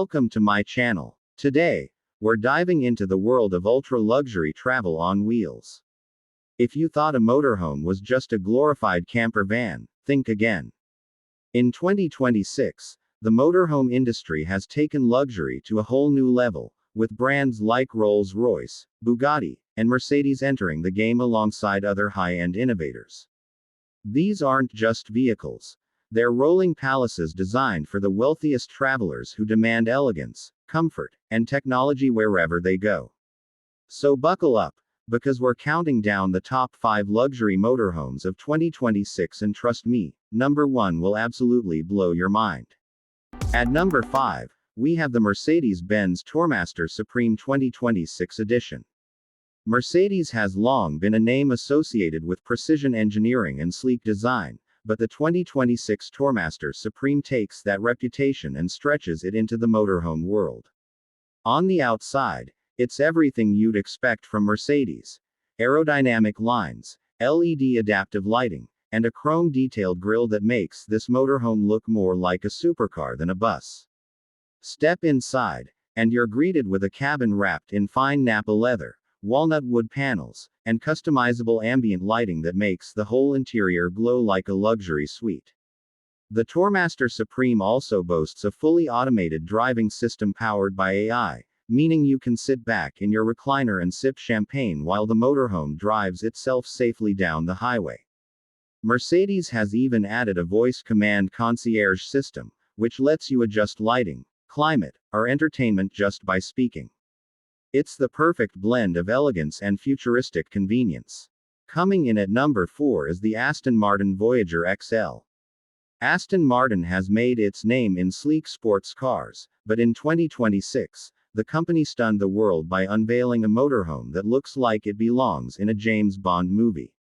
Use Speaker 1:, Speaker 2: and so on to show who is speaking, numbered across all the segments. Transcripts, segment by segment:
Speaker 1: Welcome to my channel. Today, we're diving into the world of ultra-luxury travel on wheels. If you thought a motorhome was just a glorified camper van, think again. In 2026, the motorhome industry has taken luxury to a whole new level, with brands like Rolls-Royce, Bugatti, and Mercedes entering the game alongside other high-end innovators. These aren't just vehicles. They're rolling palaces designed for the wealthiest travelers who demand elegance, comfort, and technology wherever they go. So buckle up, because we're counting down the top 5 luxury motorhomes of 2026, and trust me, number 1 will absolutely blow your mind. At number 5, we have the Mercedes-Benz Tourmaster Supreme 2026 edition. Mercedes has long been a name associated with precision engineering and sleek design, but the 2026 Tourmaster Supreme takes that reputation and stretches it into the motorhome world. On the outside, it's everything you'd expect from Mercedes. Aerodynamic lines, LED adaptive lighting, and a chrome-detailed grille that makes this motorhome look more like a supercar than a bus. Step inside, and you're greeted with a cabin wrapped in fine Napa leather, walnut wood panels, and customizable ambient lighting that makes the whole interior glow like a luxury suite. The Tourmaster Supreme also boasts a fully automated driving system powered by AI, meaning you can sit back in your recliner and sip champagne while the motorhome drives itself safely down the highway. Mercedes has even added a voice command concierge system, which lets you adjust lighting, climate, or entertainment just by speaking. It's the perfect blend of elegance and futuristic convenience. Coming in at number 4 is the Aston Martin Voyager XL. Aston Martin has made its name in sleek sports cars, but in 2026, the company stunned the world by unveiling a motorhome that looks like it belongs in a James Bond movie.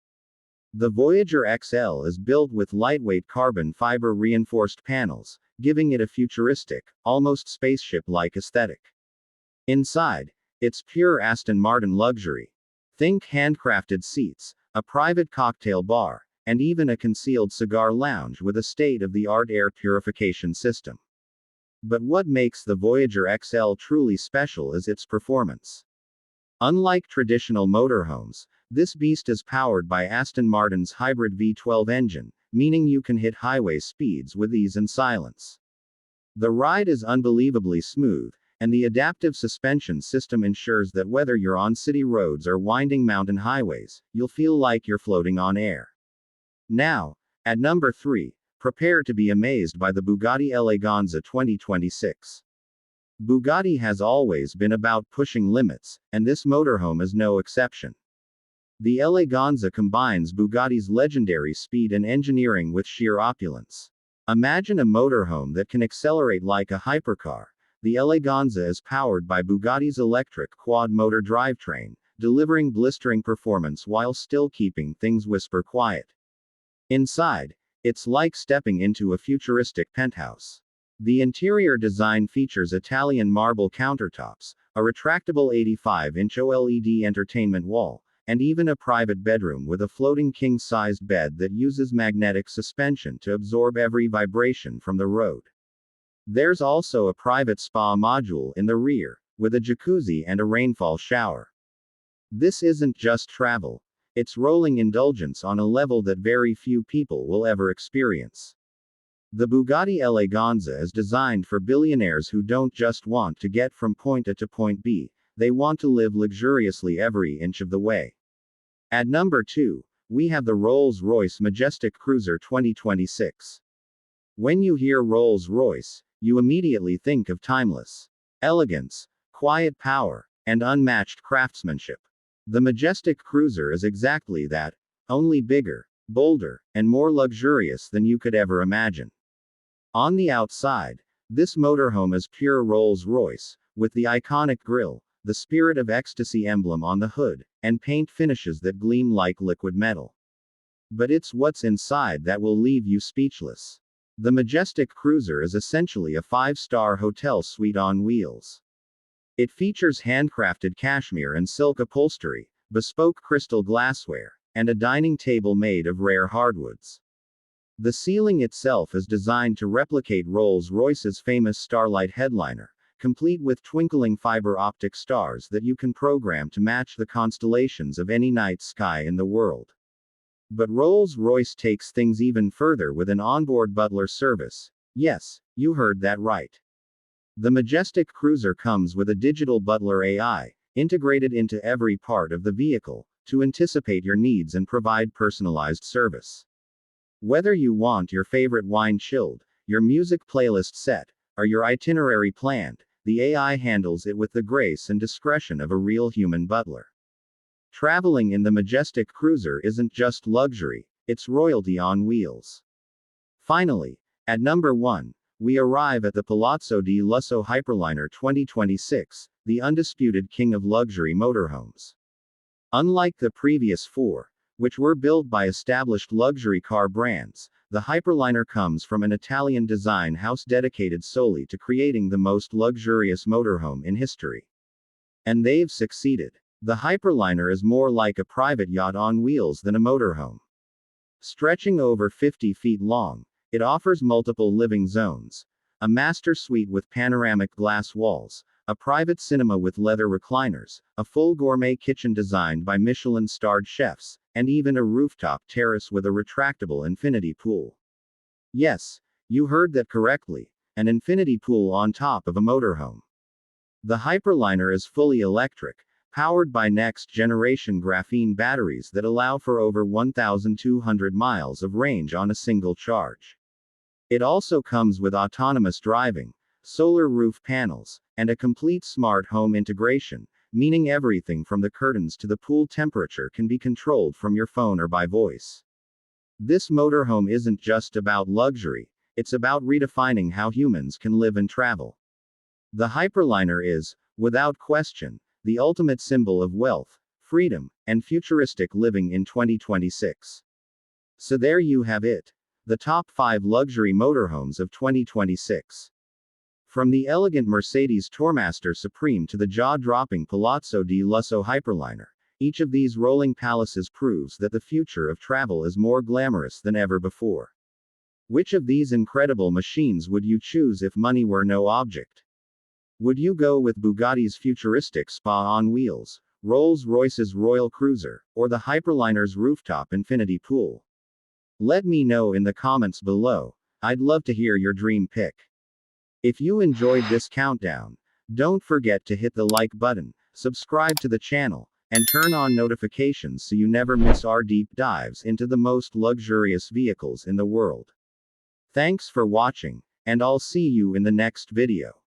Speaker 1: The Voyager XL is built with lightweight carbon fiber reinforced panels, giving it a futuristic, almost spaceship-like aesthetic. Inside, it's pure Aston Martin luxury. Think handcrafted seats, a private cocktail bar, and even a concealed cigar lounge with a state-of-the-art air purification system. But what makes the Voyager XL truly special is its performance. Unlike traditional motorhomes, this beast is powered by Aston Martin's hybrid V12 engine, meaning you can hit highway speeds with ease and silence. The ride is unbelievably smooth, and the adaptive suspension system ensures that whether you're on city roads or winding mountain highways, you'll feel like you're floating on air. Now, at number 3, prepare to be amazed by the Bugatti Eleganza 2026. Bugatti has always been about pushing limits, and this motorhome is no exception. The Eleganza combines Bugatti's legendary speed and engineering with sheer opulence. Imagine a motorhome that can accelerate like a hypercar. The Eleganza is powered by Bugatti's electric quad-motor drivetrain, delivering blistering performance while still keeping things whisper quiet. Inside, it's like stepping into a futuristic penthouse. The interior design features Italian marble countertops, a retractable 85-inch OLED entertainment wall, and even a private bedroom with a floating king-sized bed that uses magnetic suspension to absorb every vibration from the road. There's also a private spa module in the rear, with a jacuzzi and a rainfall shower. This isn't just travel. It's rolling indulgence on a level that very few people will ever experience. The Bugatti Eleganza is designed for billionaires who don't just want to get from point A to point B, they want to live luxuriously every inch of the way. At number 2, we have the Rolls-Royce Majestic Cruiser 2026. When you hear Rolls-Royce, you immediately think of timeless elegance, quiet power, and unmatched craftsmanship. The Majestic Cruiser is exactly that, only bigger, bolder, and more luxurious than you could ever imagine. On the outside, this motorhome is pure Rolls-Royce, with the iconic grille, the Spirit of Ecstasy emblem on the hood, and paint finishes that gleam like liquid metal. But it's what's inside that will leave you speechless. The Majestic Cruiser is essentially a 5-star hotel suite on wheels. It features handcrafted cashmere and silk upholstery, bespoke crystal glassware, and a dining table made of rare hardwoods. The ceiling itself is designed to replicate Rolls-Royce's famous Starlight headliner, complete with twinkling fiber optic stars that you can program to match the constellations of any night sky in the world. But Rolls-Royce takes things even further with an onboard butler service. Yes, you heard that right. The majestic cruiser comes with a digital butler AI, integrated into every part of the vehicle, to anticipate your needs and provide personalized service. Whether you want your favorite wine chilled, your music playlist set, or your itinerary planned, the AI handles it with the grace and discretion of a real human butler. Traveling in the majestic cruiser isn't just luxury, it's royalty on wheels. Finally, at number 1, we arrive at the Palazzo di Lusso Hyperliner 2026, the undisputed king of luxury motorhomes. Unlike the previous 4, which were built by established luxury car brands, the Hyperliner comes from an Italian design house dedicated solely to creating the most luxurious motorhome in history. And they've succeeded. The Hyperliner is more like a private yacht on wheels than a motorhome. Stretching over 50 feet long, it offers multiple living zones, a master suite with panoramic glass walls, a private cinema with leather recliners, a full gourmet kitchen designed by Michelin-starred chefs, and even a rooftop terrace with a retractable infinity pool. Yes, you heard that correctly, an infinity pool on top of a motorhome. The Hyperliner is fully electric, powered by next-generation graphene batteries that allow for over 1,200 miles of range on a single charge. It also comes with autonomous driving, solar roof panels, and a complete smart home integration, meaning everything from the curtains to the pool temperature can be controlled from your phone or by voice. This motorhome isn't just about luxury, it's about redefining how humans can live and travel. The Hyperliner is, without question, the ultimate symbol of wealth, freedom, and futuristic living in 2026. So there you have it. The top 5 luxury motorhomes of 2026. From the elegant Mercedes Tourmaster Supreme to the jaw-dropping Palazzo di Lusso Hyperliner, each of these rolling palaces proves that the future of travel is more glamorous than ever before. Which of these incredible machines would you choose if money were no object? Would you go with Bugatti's futuristic spa on wheels, Rolls-Royce's Royal Cruiser, or the Hyperliner's rooftop infinity pool? Let me know in the comments below. I'd love to hear your dream pick. If you enjoyed this countdown, don't forget to hit the like button, subscribe to the channel, and turn on notifications so you never miss our deep dives into the most luxurious vehicles in the world. Thanks for watching, and I'll see you in the next video.